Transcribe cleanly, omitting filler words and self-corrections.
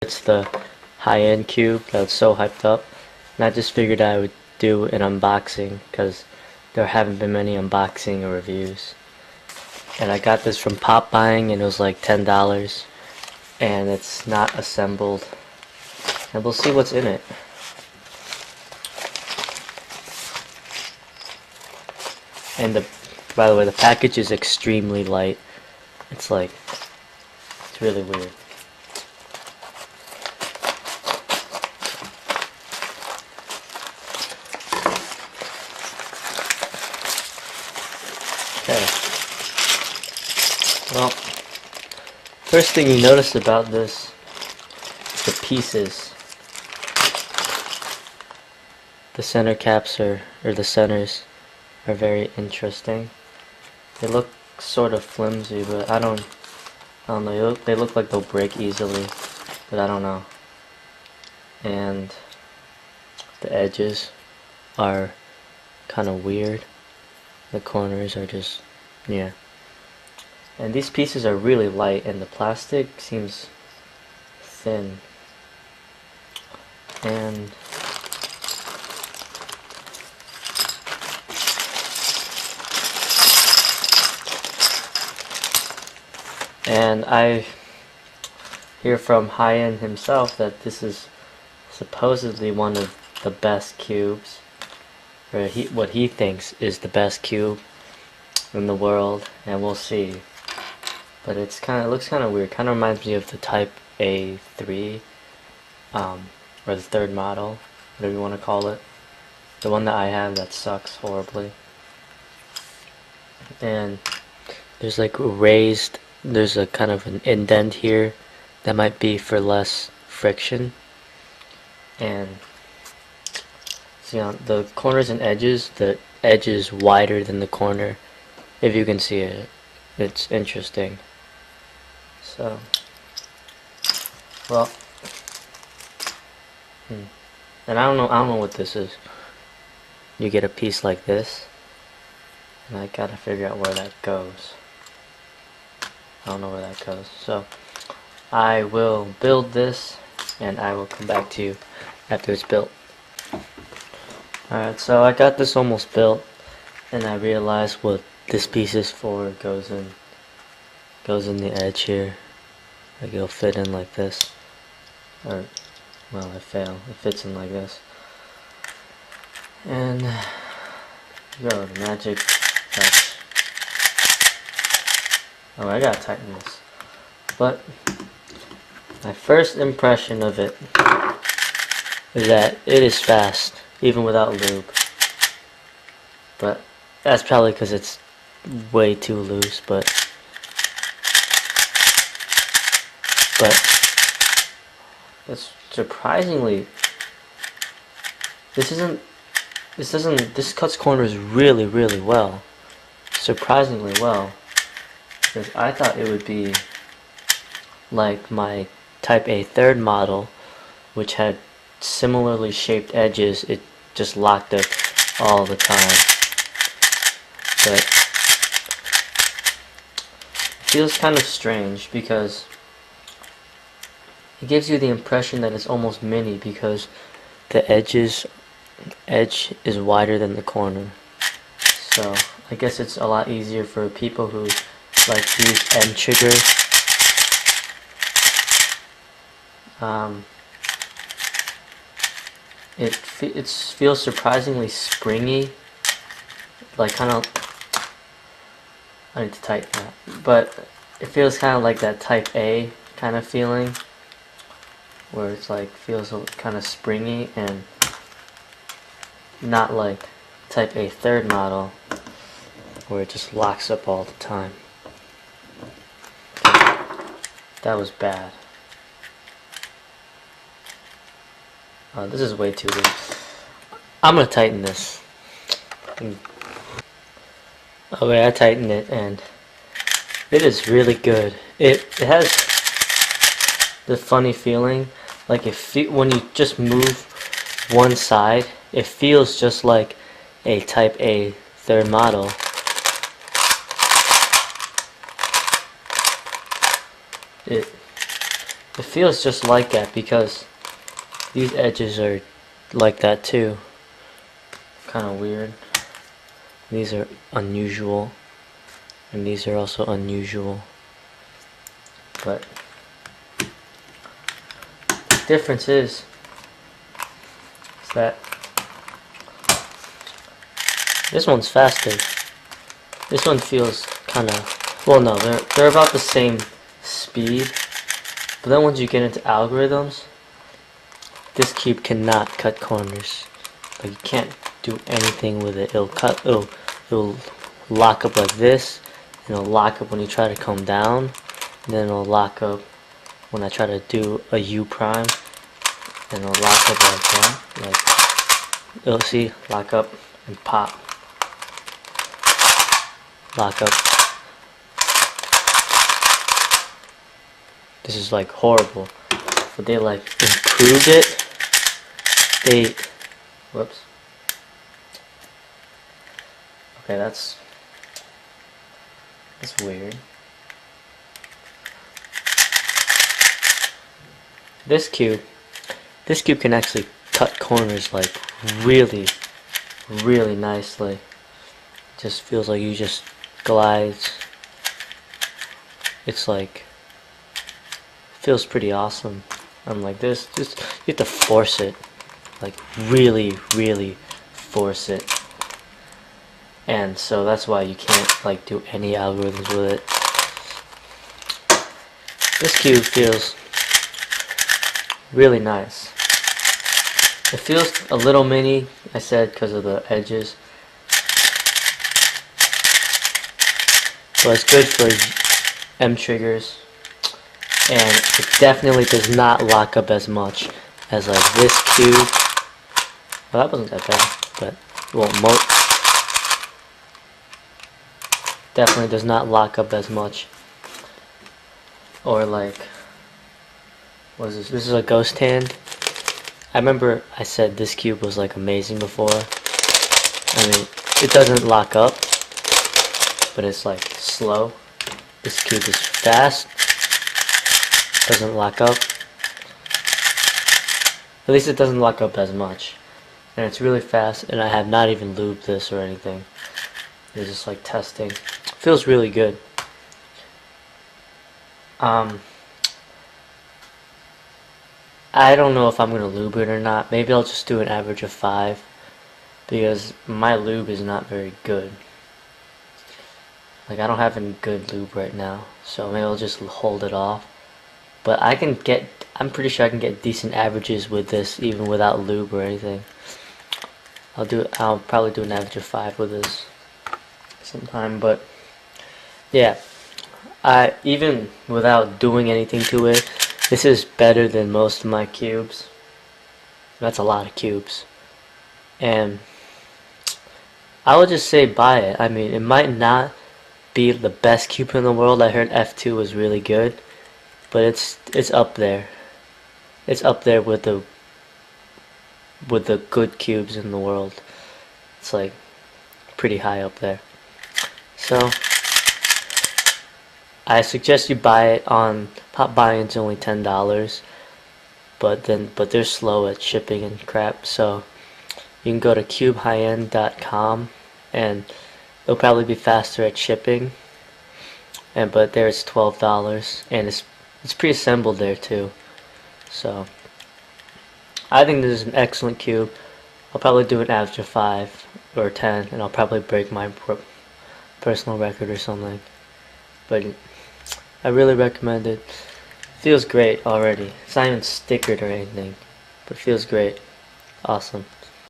It's the high-end cube that's so hyped up, and I just figured I would do an unboxing because there haven't been many unboxing or reviews. And I got this from Pop Buying and it was like $10, and it's not assembled, and we'll see what's in it. And by the way, the package is extremely light. It's really weird. Okay. Well, first thing you notice about this is the pieces. The center caps or the centers are very interesting. They look sort of flimsy, but I don't know. They look like they'll break easily, but I don't know. And the edges are kind of weird. The corners are just, yeah. And these pieces are really light, and the plastic seems thin. And I hear from Haiyan himself that this is supposedly one of the best cubes, or what he thinks is the best cube in the world, and we'll see. But it looks kind of weird. Kind of reminds me of the Type A3, or the third model, whatever you want to call it. The one that I have that sucks horribly. And there's like there's a kind of an indent here that might be for less friction. And see on the corners and edges, the edge is wider than the corner. If you can see it, it's interesting. So, well, and I don't know what this is. You get a piece like this, and I gotta figure out where that goes. I don't know where that goes. So I will build this and I will come back to you after it's built. Alright, so I got this almost built, and I realized what this piece is for. It goes in the edge here. Like it'll fit in like this. Or, well, I fail. It fits in like this. And go, the magic touch. Oh, I gotta tighten this. But my first impression of it is that it is fast, even without lube. But that's probably because it's way too loose. But it's surprisingly. This cuts corners really, really well. Surprisingly well. Because I thought it would be like my Type A third model, which had similarly shaped edges. It just locked it all the time. But it feels kind of strange because it gives you the impression that it's almost mini because the edge is wider than the corner. So I guess it's a lot easier for people who like to use end triggers. It feels surprisingly springy, like kind of. I need to tighten that, but it feels kind of like that Type A kind of feeling, where it's like feels kind of springy and not like Type A third model, where it just locks up all the time. That was bad. This is way too loose. I'm gonna tighten this. Okay, I tightened it and it is really good. It has the funny feeling, like when you just move one side, it feels just like a Type A third model. It feels just like that because these edges are like that too. Kind of weird. These are unusual, and these are also unusual. But the difference is that this one's faster. This one feels kind of, well, no, they're about the same speed. But then once you get into algorithms, this cube cannot cut corners. Like, you can't do anything with it. It'll lock up like this, and it'll lock up when you try to come down, and then it'll lock up when I try to do a U prime, and it'll lock up like that. Like, it'll see, lock up and pop. Lock up. This is like horrible, but they like improved it. Whoops. Okay, that's weird. This cube can actually cut corners like really, really nicely. Just feels like you just glides. It's like, feels pretty awesome. Unlike this, just you have to force it, like really, really force it. And so that's why you can't like do any algorithms with it. This cube feels really nice. It feels a little mini, I said, because of the edges. But it's good for M triggers. And it definitely does not lock up as much as like this cube. Well, that wasn't that bad, but well, definitely does not lock up as much. Or like, what is this? This is a ghost hand. I remember I said this cube was like amazing before. I mean, it doesn't lock up, but it's like slow. This cube is fast. Doesn't lock up. At least it doesn't lock up as much. And it's really fast, and I have not even lubed this or anything. It's just like testing. Feels really good. I don't know if I'm gonna lube it or not. Maybe I'll just do an average of 5 because my lube is not very good. Like, I don't have any good lube right now, so maybe I'll just hold it off. But I'm pretty sure I can get decent averages with this even without lube or anything. I'll probably do an average of 5 with this sometime, but yeah. Even without doing anything to it, this is better than most of my cubes. That's a lot of cubes. And I would just say buy it. I mean, it might not be the best cube in the world. I heard F2 was really good. But it's up there. It's up there with the good cubes in the world. It's like pretty high up there. So I suggest you buy it on Pop Buy-in's only $10, but they're slow at shipping and crap. So you can go to haiyan.com and it'll probably be faster at shipping. But there it's $12 and it's pre-assembled there too. So I think this is an excellent cube. I'll probably do an average of 5 or 10, and I'll probably break my personal record or something. But I really recommend it. Feels great already. It's not even stickered or anything, but feels great. Awesome.